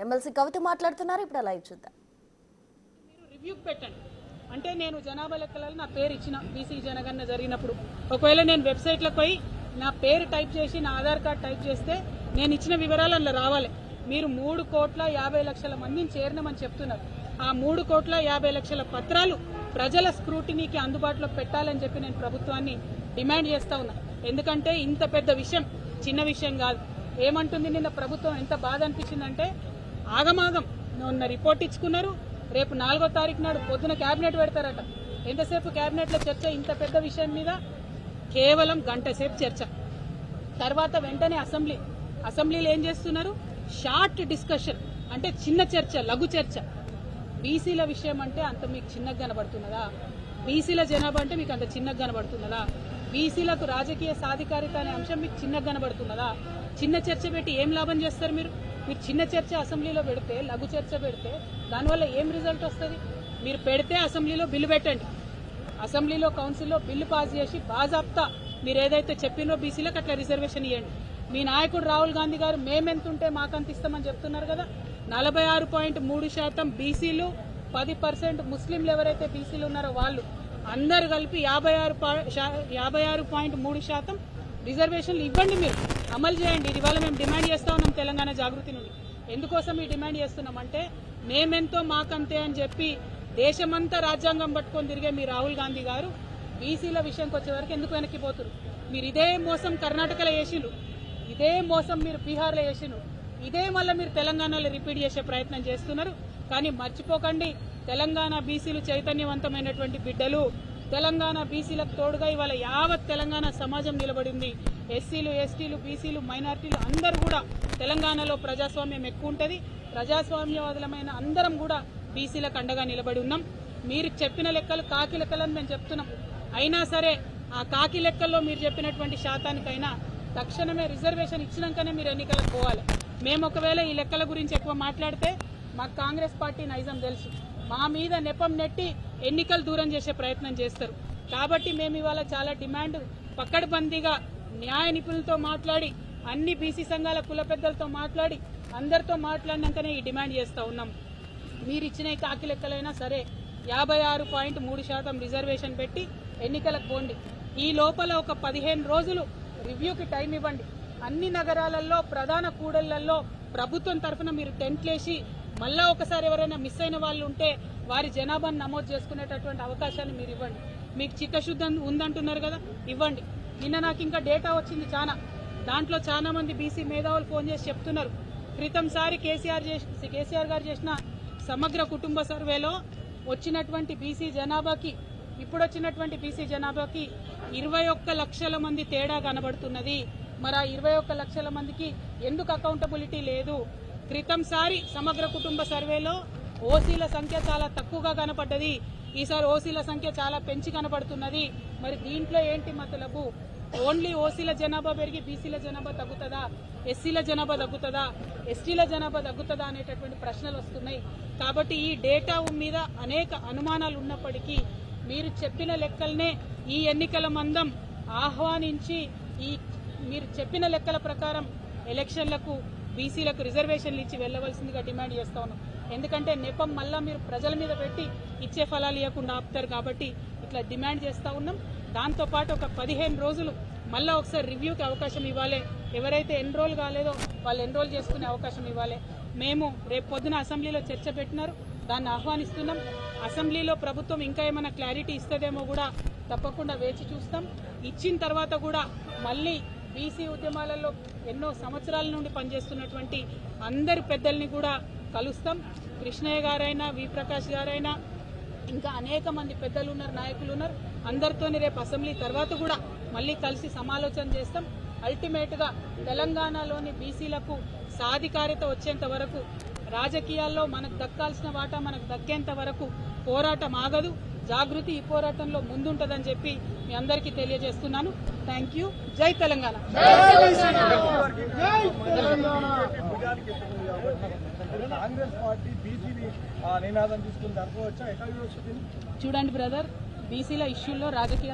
MLC కవిత మాట్లాడుతున్నారు. ఇప్పుడు live చూద్దాం. మీరు రివ్యూకి పెట్టండి. అంటే నేను జనాభా లెక్కలలో నా పేరు ఇచ్చిన బీసీ జనగణన జరిగినప్పుడు ఒకవేళ నేను వెబ్సైట్లకు పోయి నా పేరు టైప్ చేసి నా ఆధార్ కార్డ్ టైప్ చేస్తే నేను ఇచ్చిన వివరాలు అందులో రావాలి. మీరు 3,50,00,000 మందిని చేరినామని చెప్తున్నారు. ఆ 3,50,00,000 పత్రాలు ప్రజల స్క్రూటినీకి అందుబాటులో పెట్టాలని చెప్పి నేను ప్రభుత్వాన్ని డిమాండ్ చేస్తా ఉన్నా. ఎందుకంటే ఇంత పెద్ద విషయం చిన్న విషయం కాదు. ఏమంటుంది నిన్న ప్రభుత్వం ఎంత బాధ అనిపించిందంటే ఆగమాగం నిన్న రిపోర్ట్ ఇచ్చుకున్నారు. రేపు 4వ తారీఖు నాడు పొద్దున క్యాబినెట్ పెడతారట. ఎంతసేపు క్యాబినెట్లో చర్చ? ఇంత పెద్ద విషయం మీద కేవలం గంట సేపు చర్చ. తర్వాత వెంటనే అసెంబ్లీలో ఏం చేస్తున్నారు? షార్ట్ డిస్కషన్, అంటే చిన్న చర్చ, లఘు చర్చ. బీసీల విషయం అంటే అంత మీకు చిన్నగా కనబడుతున్నదా? బీసీల జనాభా అంటే మీకు అంత చిన్నగా కనబడుతున్నదా? బీసీలకు రాజకీయ సాధికారిత అనే అంశం మీకు చిన్నగా కనబడుతున్నదా? చిన్న చర్చ పెట్టి ఏం లాభం చేస్తారు మీరు? మీరు చిన్న చర్చ అసెంబ్లీలో పెడితే, లఘు చర్చ పెడితే దానివల్ల ఏం రిజల్ట్ వస్తుంది? మీరు పెడితే అసెంబ్లీలో బిల్లు పెట్టండి, అసెంబ్లీలో కౌన్సిల్లో బిల్లు పాస్ చేసి బాజాప్తా మీరు ఏదైతే చెప్పినో బీసీలకు అట్లా రిజర్వేషన్ ఇవ్వండి. మీ నాయకుడు రాహుల్ గాంధీ గారు మేమెంతుంటే మాకంత ఇస్తామని చెప్తున్నారు కదా. 46.3% బీసీలు, 10% ముస్లింలు ఎవరైతే బీసీలు ఉన్నారో వాళ్ళు అందరు కలిపి 56.3% రిజర్వేషన్లు ఇవ్వండి. మీరు అమలు చేయండి. ఇది వల్ల మేము డిమాండ్ చేస్తా ఉన్నాం తెలంగాణ జాగృతి నుండి. ఎందుకోసం ఈ డిమాండ్ చేస్తున్నామంటే మేమెంతో మాకంతే అని చెప్పి దేశమంతా రాజ్యాంగం పట్టుకొని తిరిగే మీ రాహుల్ గాంధీ గారు బీసీల విషయంకి వచ్చే వరకు ఎందుకు వెనక్కిపోతున్నారు? మీరు ఇదే మోసం కర్ణాటకలో చేసిరు, ఇదే మోసం మీరు బీహార్లో చేసిరు, ఇదే మళ్ళీ మీరు తెలంగాణలో రిపీట్ చేసే ప్రయత్నం చేస్తున్నారు. కానీ మర్చిపోకండి, తెలంగాణ బీసీలు చైతన్యవంతమైనటువంటి బిడ్డలు. తెలంగాణ బీసీలకు తోడుగా ఇవాళ యావత్ తెలంగాణ సమాజం నిలబడింది. ఎస్సీలు, ఎస్టీలు, బీసీలు, మైనార్టీలు అందరూ కూడా తెలంగాణలో ప్రజాస్వామ్యం ఎక్కువ ఉంటుంది. ప్రజాస్వామ్యవాదులమైన అందరం కూడా బీసీలకు అండగా నిలబడి ఉన్నాం. మీరు చెప్పిన లెక్కలు కాకి లెక్కలని మేము చెప్తున్నాం. అయినా సరే ఆ కాకి లెక్కల్లో మీరు చెప్పినటువంటి శాతానికైనా తక్షణమే రిజర్వేషన్ ఇచ్చినాకనే మీరు ఎన్నికలకు పోవాలి. మేము ఒకవేళ ఈ లెక్కల గురించి ఎక్కువ మాట్లాడితే మాకు కాంగ్రెస్ పార్టీ నైజం తెలుసు. మా మీద నెపం నెట్టి ఎన్నికలు దూరం చేసే ప్రయత్నం చేస్తారు. కాబట్టి మేము ఇవాళ చాలా డిమాండ్ పక్కడబందీగా న్యాయ నిపుణులతో మాట్లాడి, అన్ని బీసీ సంఘాల కుల పెద్దలతో మాట్లాడి, అందరితో మాట్లాడినాకనే ఈ డిమాండ్ చేస్తూ ఉన్నాం. మీరు ఇచ్చిన ఈ కాకి లెక్కలైనా సరే 56.3% రిజర్వేషన్ పెట్టి ఎన్నికలకు పోండి. ఈ లోపల ఒక 15 రోజులు రివ్యూకి టైం ఇవ్వండి. అన్ని నగరాలలో, ప్రధాన కూడళ్లలో ప్రభుత్వం తరఫున మీరు టెంట్లేసి మళ్ళా ఒకసారి ఎవరైనా మిస్ అయిన వాళ్ళు ఉంటే వారి జనాభాను నమోదు చేసుకునేటటువంటి అవకాశాన్ని మీరు ఇవ్వండి. మీకు చిత్తశుద్ధి ఉందంటున్నారు కదా, ఇవ్వండి. నిన్న నాకు ఇంకా డేటా వచ్చింది చాలా. దాంట్లో చాలా మంది బీసీ మేధావులు ఫోన్ చేసి చెప్తున్నారు, క్రితంసారి కేసీఆర్ గారు చేసిన సమగ్ర కుటుంబ సర్వేలో వచ్చినటువంటి బీసీ జనాభాకి ఇప్పుడు వచ్చినటువంటి బీసీ జనాభాకి 21 లక్షల మంది తేడా కనబడుతున్నది. మరి ఆ 21 లక్షల మందికి ఎందుకు అకౌంటబిలిటీ లేదు? క్రితంసారి సమగ్ర కుటుంబ సర్వేలో ఓసీల సంఖ్య చాలా తక్కువగా కనపడ్డది, ఈసారి ఓసీల సంఖ్య చాలా పెంచి కనపడుతున్నది. మరి దీంట్లో ఏంటి మతలబు? ఓన్లీ ఓసీల జనాభా పెరిగి బీసీల జనాభా తగ్గుతుందా? ఎస్సీల జనాభా తగ్గుతుందా? ఎస్టీల జనాభా తగ్గుతుందా అనేటటువంటి ప్రశ్నలు వస్తున్నాయి. కాబట్టి ఈ డేటా మీద అనేక అనుమానాలు ఉన్నప్పటికీ మీరు చెప్పిన లెక్కలనే ఈ ఎన్నికల మందం ఆహ్వానించి మీరు చెప్పిన లెక్కల ప్రకారం ఎలక్షన్లకు బీసీలకు రిజర్వేషన్లు ఇచ్చి వెళ్ళవలసిందిగా డిమాండ్ చేస్తా ఉన్నాం. ఎందుకంటే నెపం మళ్ళా మీరు ప్రజల మీద పెట్టి ఇచ్చే ఫలాలు ఇవ్వకుండా ఆపుతారు. కాబట్టి ఇట్లా డిమాండ్ చేస్తూ ఉన్నాం. దాంతోపాటు ఒక 15 రోజులు మళ్ళీ ఒకసారి రివ్యూకి అవకాశం ఇవ్వాలి. ఎవరైతే ఎన్రోల్ కాలేదో వాళ్ళు ఎన్రోల్ చేసుకునే అవకాశం ఇవ్వాలి. మేము రేపు పొద్దున అసెంబ్లీలో చర్చ పెట్టినారు, దాన్ని ఆహ్వానిస్తున్నాం. అసెంబ్లీలో ప్రభుత్వం ఇంకా ఏమైనా క్లారిటీ ఇస్తుందేమో కూడా తప్పకుండా వేచి చూస్తాం. ఇచ్చిన తర్వాత కూడా మళ్ళీ బీసీ ఉద్యమాలలో ఎన్నో సంవత్సరాల నుండి పనిచేస్తున్నటువంటి అందరి పెద్దల్ని కూడా కలుస్తాం. కృష్ణయ్య గారైనా, వి ప్రకాష్ గారైనా, ఇంకా అనేక మంది పెద్దలు ఉన్నారు, నాయకులు ఉన్నారు. అందరితోని రేపు అసెంబ్లీ తర్వాత కూడా మళ్ళీ కలిసి సమాలోచన చేస్తాం. అల్టిమేట్గా తెలంగాణలోని బీసీలకు సాధికారిత వచ్చేంత వరకు, రాజకీయాల్లో మనకు దక్కాల్సిన వాటా మనకు దక్కేంత వరకు పోరాటం ఆగదు. జాగృతి ఈ పోరాటంలో ముందుంటదని చెప్పి మీ అందరికీ తెలియజేస్తున్నాను. Thank you. జై తెలంగాణ. చూడండి బ్రదర్, బీసీల ఇష్యూల్లో రాజకీయాలు